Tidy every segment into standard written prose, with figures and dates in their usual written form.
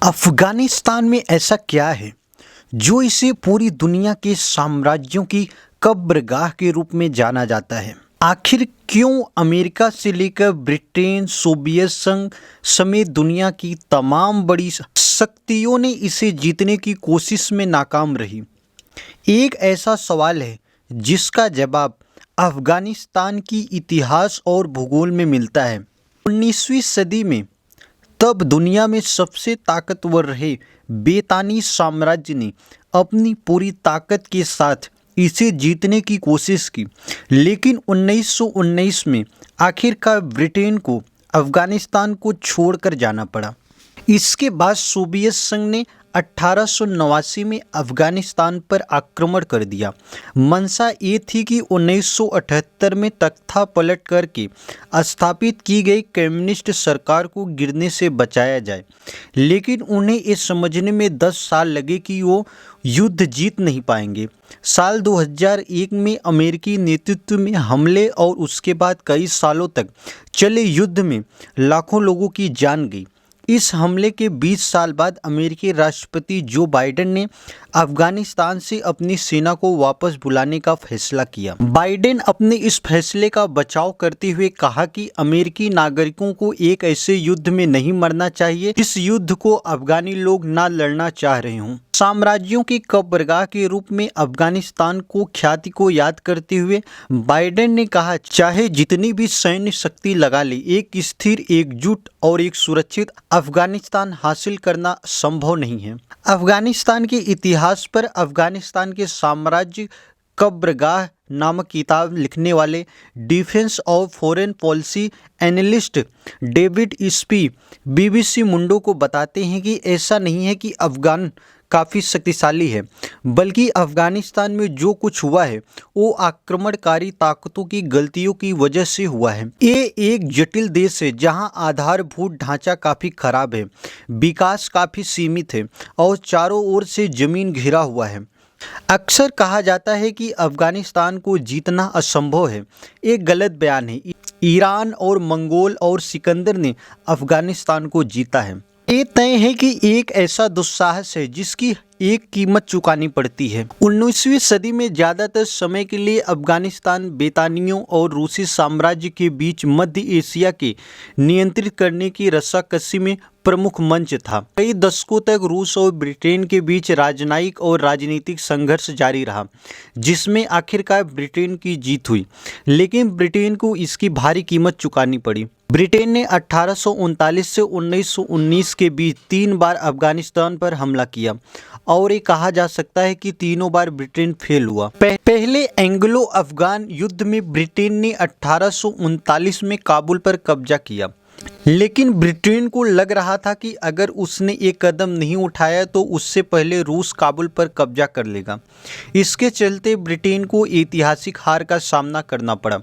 अफगानिस्तान में ऐसा क्या है जो इसे पूरी दुनिया के साम्राज्यों की कब्रगाह के रूप में जाना जाता है? आखिर क्यों अमेरिका से लेकर ब्रिटेन, सोवियत संघ समेत दुनिया की तमाम बड़ी शक्तियों ने इसे जीतने की कोशिश में नाकाम रही? एक ऐसा सवाल है जिसका जवाब अफगानिस्तान की इतिहास और भूगोल में मिलता है। 19वीं सदी में तब दुनिया में सबसे ताकतवर रहे बेतानी साम्राज्य ने अपनी पूरी ताकत के साथ इसे जीतने की कोशिश की, लेकिन 1919 में आखिरकार ब्रिटेन को अफगानिस्तान को छोड़कर जाना पड़ा। इसके बाद सोवियत संघ ने 1889 में अफगानिस्तान पर आक्रमण कर दिया। मंशा ये थी कि 1978 में तख्ता पलट करके स्थापित की गई कम्युनिस्ट सरकार को गिरने से बचाया जाए, लेकिन उन्हें ये समझने में 10 साल लगे कि वो युद्ध जीत नहीं पाएंगे। साल 2001 में अमेरिकी नेतृत्व में हमले और उसके बाद कई सालों तक चले युद्ध में लाखों लोगों की जान गई। इस हमले के 20 साल बाद अमेरिकी राष्ट्रपति जो बाइडेन ने अफगानिस्तान से अपनी सेना को वापस बुलाने का फैसला किया। बाइडेन अपने इस फैसले का बचाव करते हुए कहा कि अमेरिकी नागरिकों को एक ऐसे युद्ध में नहीं मरना चाहिए जिस युद्ध को अफगानी लोग ना लड़ना चाह रहे हों। साम्राज्यों की कब्रगाह के रूप में अफगानिस्तान को ख्याति को याद करते हुए बाइडेन ने कहा, चाहे जितनी भी सैन्य शक्ति लगा ले, एक स्थिर, एकजुट और एक सुरक्षित अफगानिस्तान हासिल करना संभव नहीं है। अफगानिस्तान के इतिहास पर अफगानिस्तान के साम्राज्य कब्रगाह नामक किताब लिखने वाले डिफेंस और फॉरेन पॉलिसी एनालिस्ट डेविड स्पी बीबीसी मुंडो को बताते हैं कि ऐसा नहीं है कि अफगान काफ़ी शक्तिशाली है, बल्कि अफगानिस्तान में जो कुछ हुआ है वो आक्रमणकारी ताकतों की गलतियों की वजह से हुआ है। ये एक जटिल देश है जहां आधारभूत ढांचा काफ़ी खराब है, विकास काफ़ी सीमित है और चारों ओर से ज़मीन घिरा हुआ है। अक्सर कहा जाता है कि अफगानिस्तान को जीतना असंभव है। एक गलत बयान है। ईरान और मंगोल और सिकंदर ने अफगानिस्तान को जीता है। ये तय है कि एक ऐसा दुस्साहस है जिसकी एक कीमत चुकानी पड़ती है। 19वीं सदी में ज़्यादातर समय के लिए अफगानिस्तान बेतानियों और रूसी साम्राज्य के बीच मध्य एशिया के नियंत्रित करने की रस्साकसी में प्रमुख मंच था। कई दशकों तक रूस और ब्रिटेन के बीच राजनयिक और राजनीतिक संघर्ष जारी रहा, जिसमें आखिरकार ब्रिटेन की जीत हुई, लेकिन ब्रिटेन को इसकी भारी कीमत चुकानी पड़ी। ब्रिटेन ने 1839 से 1919 के बीच 3 बार अफगानिस्तान पर हमला किया और ये कहा जा सकता है कि तीनों बार ब्रिटेन फेल हुआ। पहले एंग्लो अफगान युद्ध में ब्रिटेन ने 1839 में काबुल पर कब्जा किया, लेकिन ब्रिटेन को लग रहा था कि अगर उसने एक कदम नहीं उठाया तो उससे पहले रूस काबुल पर कब्जा कर लेगा। इसके चलते ब्रिटेन को ऐतिहासिक हार का सामना करना पड़ा।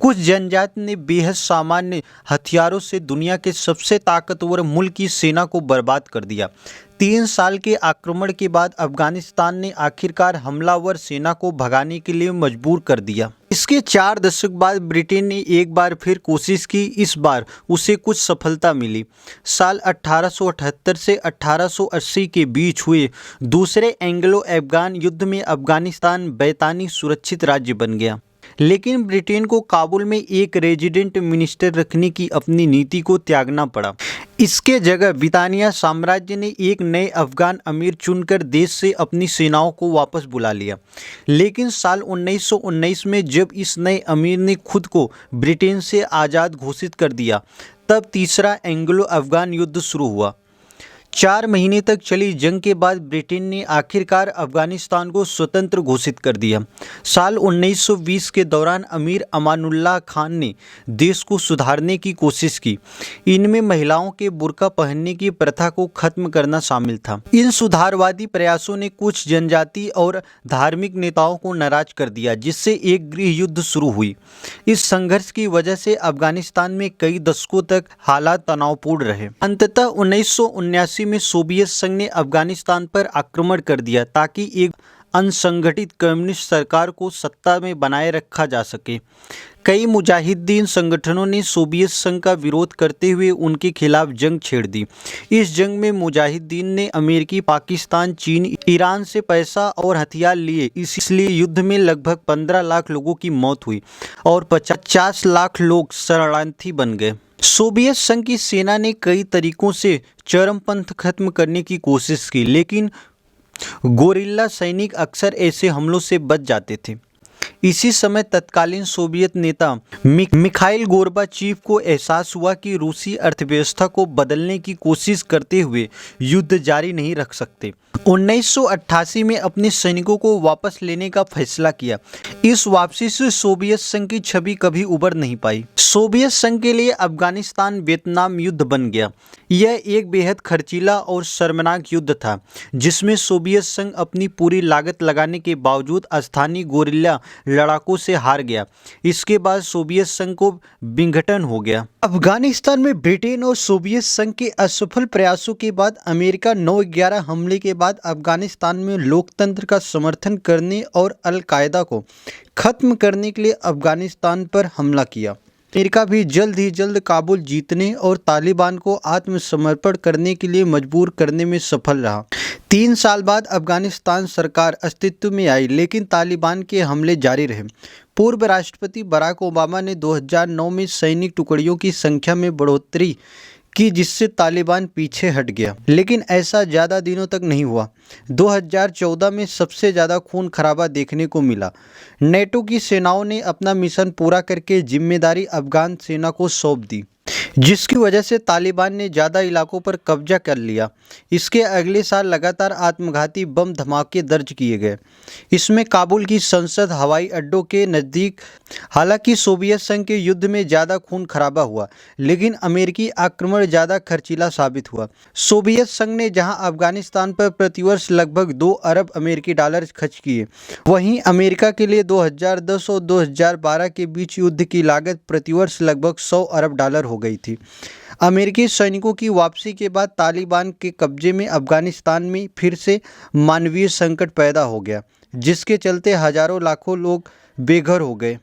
कुछ जनजाति ने बेहद सामान्य हथियारों से दुनिया के सबसे ताकतवर मुल्क की सेना को बर्बाद कर दिया। 3 साल के आक्रमण के बाद अफगानिस्तान ने आखिरकार हमलावर सेना को भगाने के लिए मजबूर कर दिया। इसके 4 दशक बाद ब्रिटेन ने एक बार फिर कोशिश की। इस बार उसे कुछ सफलता मिली। साल 1878 से 1880 के बीच हुए दूसरे एंग्लो अफगान युद्ध में अफगानिस्तान बेतानी सुरक्षित राज्य बन गया, लेकिन ब्रिटेन को काबुल में एक रेजिडेंट मिनिस्टर रखने की अपनी नीति को त्यागना पड़ा। इसके जगह ब्रिटानिया साम्राज्य ने एक नए अफगान अमीर चुनकर देश से अपनी सेनाओं को वापस बुला लिया, लेकिन साल 1919 में जब इस नए अमीर ने खुद को ब्रिटेन से आज़ाद घोषित कर दिया, तब तीसरा एंग्लो अफगान युद्ध शुरू हुआ। 4 महीने तक चली जंग के बाद ब्रिटेन ने आखिरकार अफगानिस्तान को स्वतंत्र घोषित कर दिया। साल 1920 के दौरान अमीर अमानुल्लाह खान ने देश को सुधारने की कोशिश की। इनमें महिलाओं के बुर्का पहनने की प्रथा को खत्म करना शामिल था। इन सुधारवादी प्रयासों ने कुछ जनजाति और धार्मिक नेताओं को नाराज कर दिया, जिससे एक गृह युद्ध शुरू हुई। इस संघर्ष की वजह से अफगानिस्तान में कई दशकों तक हालात तनावपूर्ण रहे। अंततः 1979 में सोवियत संघ ने अफगानिस्तान पर आक्रमण कर दिया ताकि एक असंगठित कम्युनिस्ट सरकार को सत्ता में बनाए रखा जा सके। कई मुजाहिदीन संगठनों ने सोवियत संघ का विरोध करते हुए उनके खिलाफ जंग छेड़ दी। इस जंग में मुजाहिदीन ने अमेरिकी, पाकिस्तान, चीन, ईरान से पैसा और हथियार लिए, इसलिए युद्ध में लगभग 15 लाख लोगों की मौत हुई और 50 लाख लोग शरणार्थी बन गए। सोवियत संघ की सेना ने कई तरीकों से चरमपंथ खत्म करने की कोशिश की, लेकिन गोरिल्ला सैनिक अक्सर ऐसे हमलों से बच जाते थे। इसी समय तत्कालीन सोवियत नेता मिखाइल गोर्बाचेव को एहसास हुआ कि रूसी अर्थव्यवस्था को बदलने की कोशिश करते हुए युद्ध जारी नहीं रख सकते। 1988 में अपने सैनिकों को वापस लेने का फैसला किया। इस वापसी से सोवियत संघ की छवि कभी उबर नहीं पाई। सोवियत संघ के लिए अफगानिस्तान वियतनाम युद्ध बन गया। यह एक बेहद खर्चीला और शर्मनाक युद्ध था, जिसमें सोवियत संघ अपनी पूरी लागत लगाने के बावजूद स्थानीय गोरिल्ला लड़ाकों से हार गया। इसके बाद सोवियत संघ को विघटन हो गया। अफगानिस्तान में ब्रिटेन और सोवियत संघ के असफल प्रयासों के बाद अमेरिका 9/11 हमले के बाद अफगानिस्तान में लोकतंत्र का समर्थन करने और अल-कायदा को खत्म करने के लिए अफगानिस्तान पर हमला किया। अमेरिका भी जल्द ही जल्द काबुल जीतने और तालिबान को आत्मसमर्पण करने के लिए मजबूर करने में सफल रहा। 3 साल बाद अफगानिस्तान सरकार अस्तित्व में आई, लेकिन तालिबान के हमले जारी रहे। पूर्व राष्ट्रपति बराक ओबामा ने 2009 में सैनिक टुकड़ियों की संख्या में बढ़ोतरी की, जिससे तालिबान पीछे हट गया, लेकिन ऐसा ज़्यादा दिनों तक नहीं हुआ। 2014 में सबसे ज़्यादा खून खराबा देखने को मिला। नेटो की सेनाओं ने अपना मिशन पूरा करके जिम्मेदारी अफगान सेना को सौंप दी, जिसकी वजह से तालिबान ने ज़्यादा इलाकों पर कब्जा कर लिया। इसके अगले साल लगातार आत्मघाती बम धमाके दर्ज किए गए, इसमें काबुल की संसद, हवाई अड्डों के नज़दीक। हालांकि सोवियत संघ के युद्ध में ज़्यादा खून खराबा हुआ, लेकिन अमेरिकी आक्रमण ज़्यादा खर्चीला साबित हुआ। सोवियत संघ ने जहां अफगानिस्तान पर प्रतिवर्ष लगभग 2 अरब अमेरिकी डॉलर खर्च किए, वहीं अमेरिका के लिए 2010 और 2012 के बीच युद्ध की लागत प्रतिवर्ष लगभग 100 अरब डॉलर हो गई थी। अमेरिकी सैनिकों की वापसी के बाद तालिबान के कब्जे में अफगानिस्तान में फिर से मानवीय संकट पैदा हो गया, जिसके चलते हजारों लाखों लोग बेघर हो गए।